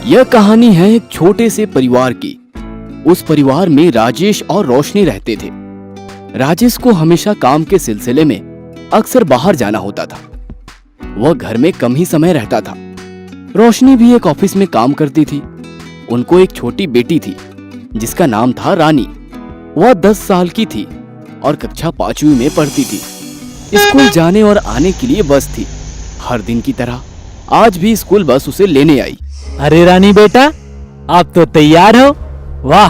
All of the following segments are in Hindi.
यह कहानी है एक छोटे से परिवार की। उस परिवार में राजेश और रोशनी रहते थे। राजेश को हमेशा काम के सिलसिले में अक्सर बाहर जाना होता था। वह घर में कम ही समय रहता था। रोशनी भी एक ऑफिस में काम करती थी। उनको एक छोटी बेटी थी जिसका नाम था रानी। वह 10 साल की थी और कक्षा 5वीं में पढ़ती थी। स्कूल जाने और आने के लिए बस थी। हर दिन की तरह आज भी स्कूल बस उसे लेने आई। अरे रानी बेटा, आप तो तैयार हो? वाह,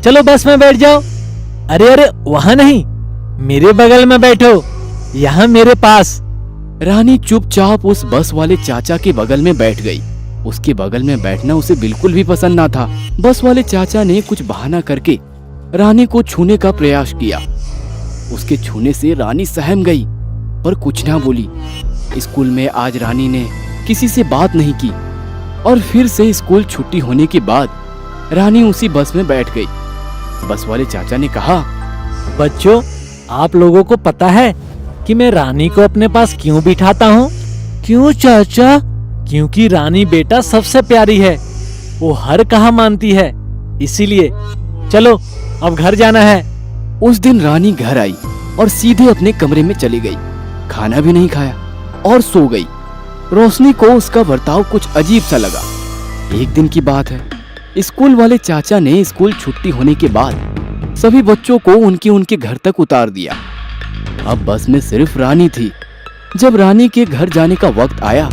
चलो बस में बैठ जाओ। अरे अरे, वहाँ नहीं, मेरे बगल में बैठो, यहाँ मेरे पास। रानी चुपचाप उस बस वाले चाचा के बगल में बैठ गई। उसके बगल में बैठना उसे बिल्कुल भी पसंद ना था। बस वाले चाचा ने कुछ बहाना करके रानी को छूने का प्रयास किया। उसके छूने से रानी सहम गई पर कुछ ना बोली। स्कूल में आज रानी ने किसी से बात नहीं की और फिर से स्कूल छुट्टी होने के बाद रानी उसी बस में बैठ गई। बस वाले चाचा ने कहा, बच्चों, आप लोगों को पता है कि मैं रानी को अपने पास क्यों बिठाता हूँ? क्यों चाचा? क्योंकि रानी बेटा सबसे प्यारी है, वो हर कहा मानती है, इसीलिए। चलो अब घर जाना है। उस दिन रानी घर आई और सीधे अपने कमरे में चली गई। खाना भी नहीं खाया और सो गई। रोशनी को उसका बर्ताव कुछ अजीब सा लगा। एक दिन की बात है, स्कूल वाले चाचा ने स्कूल छुट्टी होने के बाद सभी बच्चों को उनके घर तक उतार दिया। अब बस में सिर्फ रानी थी। जब रानी के घर जाने का वक्त आया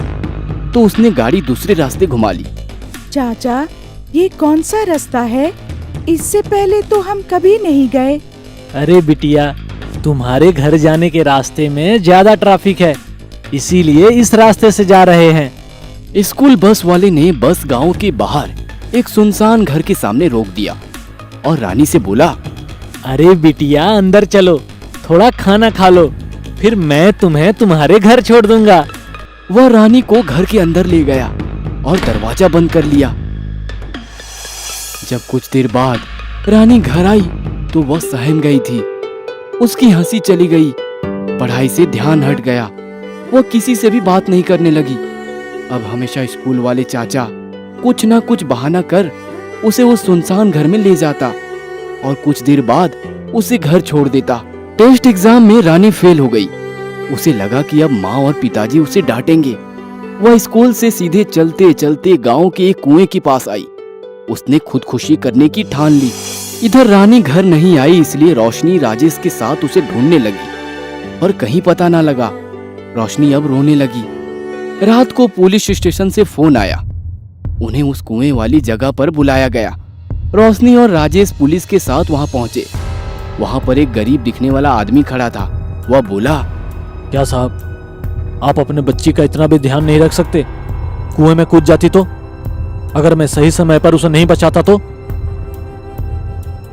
तो उसने गाड़ी दूसरे रास्ते घुमा ली। चाचा, ये कौन सा रास्ता है? इससे पहले तो हम कभी नहीं गए। अरे बिटिया, तुम्हारे घर जाने के रास्ते में ज्यादा ट्रैफिक है, इसीलिए इस रास्ते से जा रहे हैं। स्कूल बस वाले ने बस गांव के बाहर एक सुनसान घर के सामने रोक दिया और रानी से बोला, अरे बिटिया, अंदर चलो, थोड़ा खाना खा लो, फिर मैं तुम्हें तुम्हारे घर छोड़ दूंगा। वह रानी को घर के अंदर ले गया और दरवाजा बंद कर लिया। जब कुछ देर बाद रानी घर आई तो वह सहम गई थी। उसकी हंसी चली गई, पढ़ाई से ध्यान हट गया। वह किसी से भी बात नहीं करने लगी। अब हमेशा स्कूल वाले चाचा कुछ ना कुछ बहाना कर उसे उस सुनसान घर में ले जाता और कुछ देर बाद उसे घर छोड़ देता। टेस्ट एग्जाम में रानी फेल हो गई। उसे लगा कि अब माँ और पिताजी उसे डांटेंगे। वह स्कूल से सीधे चलते चलते गांव के एक कुएं के पास आई। उसने खुदकुशी करने की ठान ली। इधर रानी घर नहीं आई, इसलिए रोशनी राजेश के साथ उसे ढूंढने लगी पर कहीं पता ना लगा। रोशनी अब रोने लगी। रात को पुलिस स्टेशन से फोन आया। उन्हें उस कुएं वाली जगह पर बुलाया गया। रोशनी और राजेश पुलिस के साथ वहां पहुंचे। वहां पर एक गरीब दिखने वाला आदमी खड़ा था। वह बोला, क्या साहब, आप अपने बच्ची का इतना भी ध्यान नहीं रख सकते? कुएं में कूद जाती तो? अगर मैं सही समय पर उसे नहीं बचाता तो?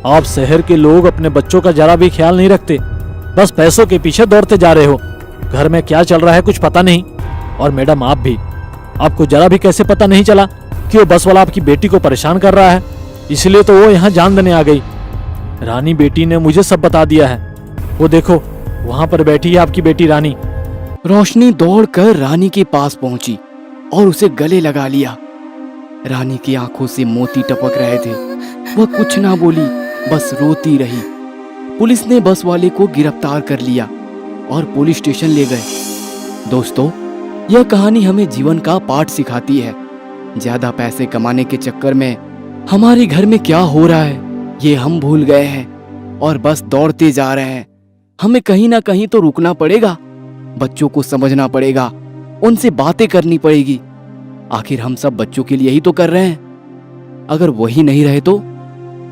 आप शहर के लोग अपने बच्चों का जरा भी ख्याल नहीं रखते, बस पैसों के पीछे दौड़ते जा रहे हो। घर में क्या चल रहा है कुछ पता नहीं। और मैडम, आप भी, आपको जरा भी कैसे पता नहीं चला कि वो बस वाला आपकी बेटी को परेशान कर रहा है? इसलिए तो वो यहाँ जान देने आ गई। रानी बेटी ने मुझे सब बता दिया है। वो देखो, वहां पर बैठी है आपकी बेटी रानी। रोशनी दौड़कर रानी के पास पहुंची और उसे गले लगा लिया। रानी की आंखों से मोती टपक रहे थे। वह कुछ ना बोली, बस रोती रही। पुलिस ने बस वाले को गिरफ्तार कर लिया और पुलिस स्टेशन ले गए। दोस्तों, यह कहानी हमें जीवन का पाठ सिखाती है। ज्यादा पैसे कमाने के चक्कर में हमारे घर में क्या हो रहा है ये हम भूल गए हैं और बस दौड़ते जा रहे हैं। हमें कहीं ना कहीं तो रुकना पड़ेगा, बच्चों को समझना पड़ेगा, उनसे बातें करनी पड़ेगी। आखिर हम सब बच्चों के लिए ही तो कर रहे हैं। अगर वही नहीं रहे तो?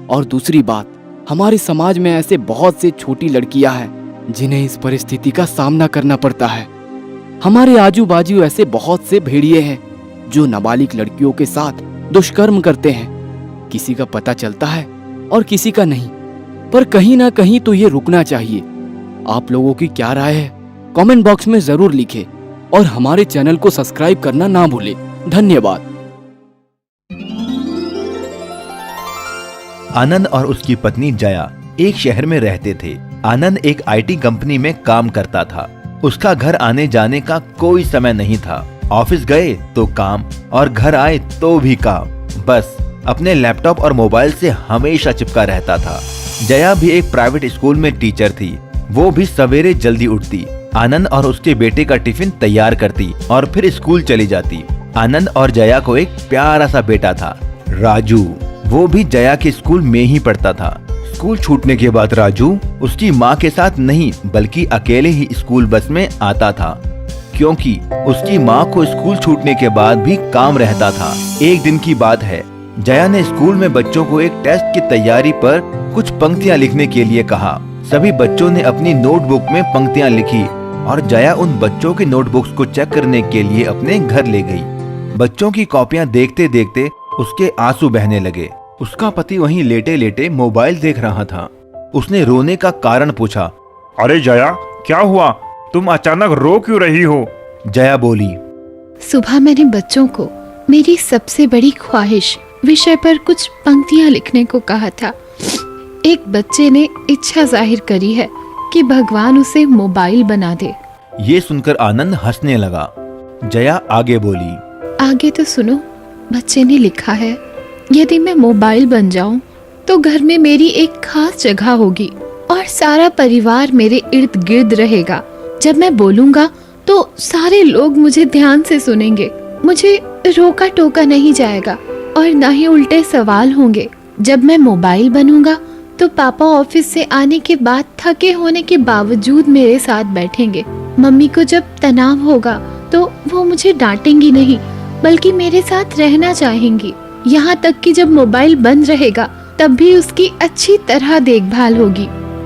और दूसरी बात, हमारे समाज में ऐसे बहुत से छोटी लड़कियां हैं जिन्हें इस परिस्थिति का सामना करना पड़ता है। हमारे आजू बाजू ऐसे बहुत से भेड़िए हैं जो नाबालिग लड़कियों के साथ दुष्कर्म करते हैं। किसी का पता चलता है और किसी का नहीं, पर कहीं ना कहीं तो ये रुकना चाहिए। आप लोगों की क्या राय है? कमेंट बॉक्स में जरूर लिखें और हमारे चैनल को सब्सक्राइब करना ना भूलें। धन्यवाद। आनंद और उसकी पत्नी जया एक शहर में रहते थे। आनंद एक आईटी कंपनी में काम करता था। उसका घर आने जाने का कोई समय नहीं था। ऑफिस गए तो काम और घर आए तो भी काम। बस अपने लैपटॉप और मोबाइल से हमेशा चिपका रहता था। जया भी एक प्राइवेट स्कूल में टीचर थी। वो भी सवेरे जल्दी उठती, आनंद और उसके बेटे का टिफिन तैयार करती और फिर स्कूल चली जाती। आनंद और जया को एक प्यारा सा बेटा था, राजू। वो भी जया के स्कूल में ही पढ़ता था। स्कूल छूटने के बाद राजू उसकी माँ के साथ नहीं बल्कि अकेले ही स्कूल बस में आता था, क्योंकि उसकी माँ को स्कूल छूटने के बाद भी काम रहता था। एक दिन की बात है, जया ने स्कूल में बच्चों को एक टेस्ट की तैयारी पर कुछ पंक्तियाँ लिखने के लिए कहा। सभी बच्चों ने अपनी नोटबुक में पंक्तियाँ लिखी और जया उन बच्चों की नोटबुक्स को चेक करने के लिए अपने घर ले गई। बच्चों की कॉपियाँ देखते देखते उसके आंसू बहने लगे। उसका पति वहीं लेटे लेटे मोबाइल देख रहा था। उसने रोने का कारण पूछा। अरे जया, क्या हुआ? तुम अचानक रो क्यों रही हो? जया बोली, सुबह मैंने बच्चों को मेरी सबसे बड़ी ख्वाहिश विषय पर कुछ पंक्तियां लिखने को कहा था। एक बच्चे ने इच्छा जाहिर करी है कि भगवान उसे मोबाइल बना दे। ये सुनकर आनंद हंसने लगा। जया आगे बोली, आगे तो सुनो। बच्चे ने लिखा है, यदि मैं मोबाइल बन जाऊं तो घर में मेरी एक खास जगह होगी और सारा परिवार मेरे इर्द गिर्द रहेगा। जब मैं बोलूंगा तो सारे लोग मुझे ध्यान से सुनेंगे। मुझे रोका टोका नहीं जाएगा और न ही उल्टे सवाल होंगे। जब मैं मोबाइल बनूंगा तो पापा ऑफिस से आने के बाद थके होने के बावजूद मेरे साथ बैठेंगे। मम्मी को जब तनाव होगा तो वो मुझे डांटेंगी नहीं बल्कि मेरे साथ रहना चाहेंगी। यहाँ तक कि जब मोबाइल बंद रहेगा तब भी उसकी अच्छी तरह देखभाल होगी।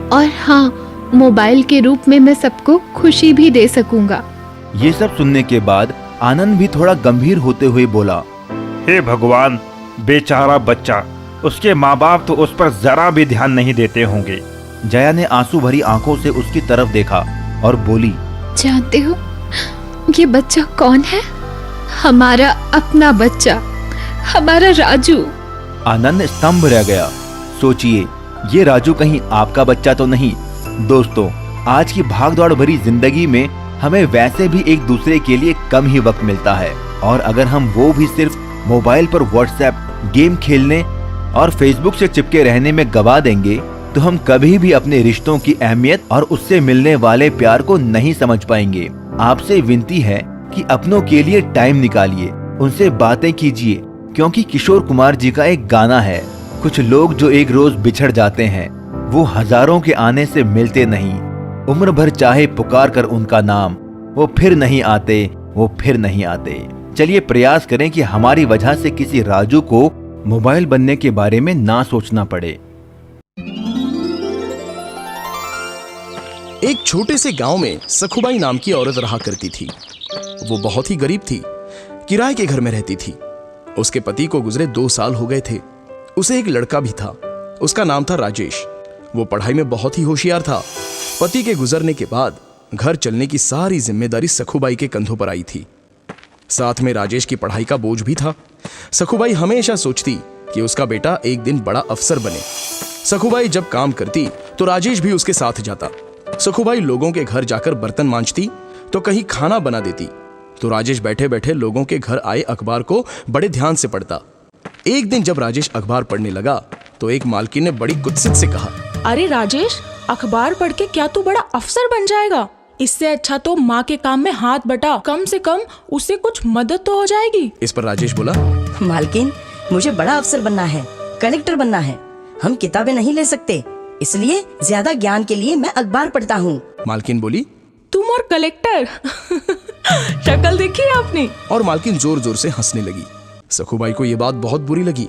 और हाँ, मोबाइल के रूप में मैं सबको खुशी भी दे सकूंगा। ये सब सुनने के बाद आनंद भी थोड़ा गंभीर होते हुए बोला, हे भगवान, बेचारा बच्चा, उसके माँ बाप तो उस पर जरा भी ध्यान नहीं देते होंगे। जया ने आंसू भरी आंखों से उसकी तरफ देखा और बोली, जानते हो ये बच्चा कौन है? हमारा अपना बच्चा, हमारा राजू। आनंद स्तंभ रह गया। सोचिए, ये राजू कहीं आपका बच्चा तो नहीं? दोस्तों, आज की भागदौड़ भरी जिंदगी में हमें वैसे भी एक दूसरे के लिए कम ही वक्त मिलता है, और अगर हम वो भी सिर्फ मोबाइल पर व्हाट्सएप, गेम खेलने और फेसबुक से चिपके रहने में गवा देंगे तो हम कभी भी अपने रिश्तों की अहमियत और उससे मिलने वाले प्यार को नहीं समझ पाएंगे। आपसे विनती है कि अपनों के लिए टाइम निकालिए, उनसे बातें कीजिए, क्योंकि किशोर कुमार जी का एक गाना है, कुछ लोग जो एक रोज बिछड़ जाते हैं वो हजारों के आने से मिलते नहीं। उम्र भर चाहे पुकार कर उनका नाम, वो फिर नहीं आते, वो फिर नहीं आते। चलिए प्रयास करें कि हमारी वजह से किसी राजू को मोबाइल बनने के बारे में ना सोचना पड़े। एक छोटे से गांव में सखुबाई नाम की औरत रहा करती थी। वो बहुत ही गरीब थी, किराए के घर में रहती थी। उसके पति को गुजरे 2 साल हो गए थे। उसे एक लड़का भी था, उसका नाम था राजेश। वो पढ़ाई में बहुत ही होशियार था। पति के गुजरने के बाद घर चलने की सारी जिम्मेदारी सखुबाई के कंधों पर आई थी। साथ में राजेश की पढ़ाई का बोझ भी था। सखुबाई हमेशा सोचती कि उसका बेटा एक दिन बड़ा अफसर बने। सखुबाई जब काम करती तो राजेश भी उसके साथ जाता। सखुबाई लोगों के घर जाकर बर्तन मांजती तो कहीं खाना बना देती, तो राजेश बैठे बैठे लोगों के घर आए अखबार को बड़े ध्यान से पढ़ता। एक दिन जब राजेश अखबार पढ़ने लगा तो एक मालकिन ने बड़ी कुत्सित से कहा, अरे राजेश, अखबार पढ़ के क्या तू बड़ा अफसर बन जाएगा? इससे अच्छा तो माँ के काम में हाथ बटा, कम से कम उससे कुछ मदद तो हो जाएगी। इस पर राजेश बोला, मालकिन, मुझे बड़ा अफसर बनना है, कलेक्टर बनना है। हम किताबें नहीं ले सकते, इसलिए ज्यादा ज्ञान के लिए मैं अखबार पढ़ता हूँ। मालकिन बोली, तुम और कलेक्टर शक्ल देखी आपने? और मालकिन जोर जोर से हंसने लगी। सखुबाई को ये बात बहुत बुरी लगी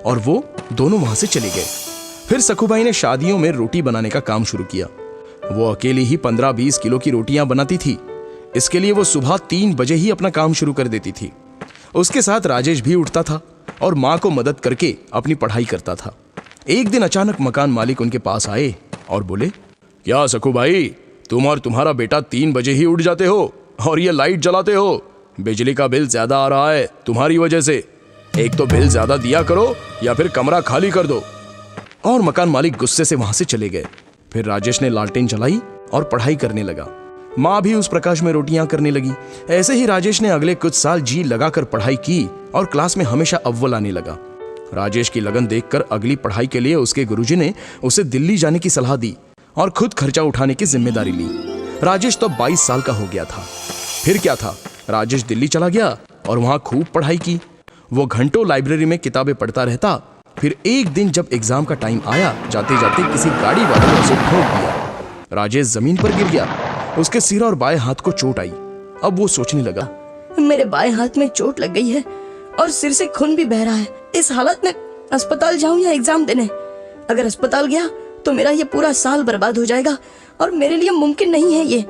और वो दोनों वहां से चले गए। फिर सखुबाई ने शादियों में रोटी बनाने का काम शुरू किया। वो अकेली ही 15-20 किलो की रोटियां बनाती थी। इसके लिए वो सुबह 3 बजे ही अपना काम शुरू कर देती थी। उसके साथ राजेश भी उठता था और माँ को मदद करके अपनी पढ़ाई करता था। एक दिन अचानक मकान मालिक उनके पास आए और बोले, क्या सखुबाई, तुम और तुम्हारा बेटा 3 बजे ही उठ जाते हो और ये लाइट जलाते हो? बिजली का बिल ज्यादा आ रहा है तुम्हारी वजह से। एक तो बिल ज्यादा दिया करो या फिर कमरा खाली कर दो। और मकान मालिक गुस्से से वहां से चले गए। फिर राजेश ने लालटेन जलाई और पढ़ाई करने लगा। माँ भी उस प्रकाश में रोटियां करने लगी। ऐसे ही राजेश ने अगले कुछ साल जी लगाकर पढ़ाई की और क्लास में हमेशा अव्वल आने लगा। राजेश की लगन देखकर अगली पढ़ाई के लिए उसके गुरुजी ने उसे दिल्ली जाने की सलाह दी और खुद खर्चा उठाने की जिम्मेदारी ली। राजेश तो 22 साल का हो गया था। फिर क्या था, राजेश दिल्ली चला गया और वहां खूब पढ़ाई की। वो घंटों लाइब्रेरी में किताबें पढ़ता रहता। फिर एक दिन जब एग्जाम का टाइम आया, जाते जाते किसी गाड़ी वाले ने उसे ठोक दिया। राजेश जमीन पर गिर गया। उसके सिर और बाएं हाथ को चोट आई। अब वो सोचने लगा, मेरे बाएं हाथ में चोट लग गई है और सिर से खून भी बह रहा है। इस हालत में अस्पताल जाऊं या एग्जाम देने? अगर अस्पताल गया तो मेरा ये पूरा साल बर्बाद हो जाएगा और मेरे लिए मुमकिन नहीं है ये।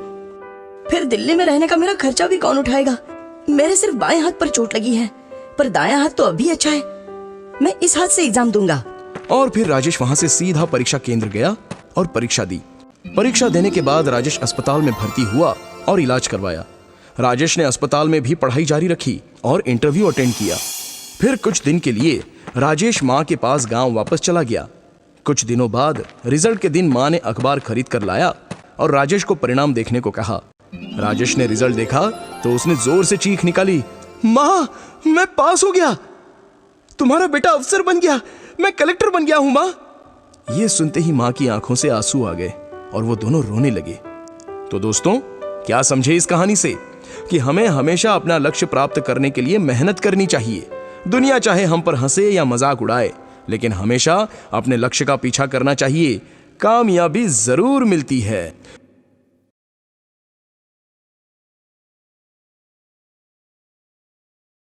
फिर दिल्ली में रहने का मेरा खर्चा भी कौन उठाएगा? मेरे सिर्फ बाएं हाथ पर चोट लगी है, पर दायां हाथ तो अभी अच्छा है। मैं इस हाथ से एग्जाम दूंगा। और फिर राजेश वहां से सीधा परीक्षा केंद्र गया और परीक्षा दी। परीक्षा देने के बाद राजेश अस्पताल में भर्ती हुआ और इलाज करवाया। राजेश ने अस्पताल में भी पढ़ाई जारी रखी और इंटरव्यू अटेंड किया। फिर कुछ दिन के लिए राजेश माँ के पास गांव वापस चला गया। कुछ दिनों बाद रिजल्ट के दिन माँ ने अखबार खरीद कर लाया और राजेश को परिणाम देखने को कहा। राजेश ने रिजल्ट देखा तो उसने जोर से चीख निकाली, माँ, मैं पास हो गया, तुम्हारा बेटा अफसर बन गया, मैं कलेक्टर बन गया हूं माँ। ये सुनते ही माँ की आंखों से आंसू आ गए और वो दोनों रोने लगे। तो दोस्तों, क्या समझे इस कहानी से कि हमें हमेशा अपना लक्ष्य प्राप्त करने के लिए मेहनत करनी चाहिए। दुनिया चाहे हम पर हंसे या मजाक उड़ाए, लेकिन हमेशा अपने लक्ष्य का पीछा करना चाहिए। कामयाबी जरूर मिलती है।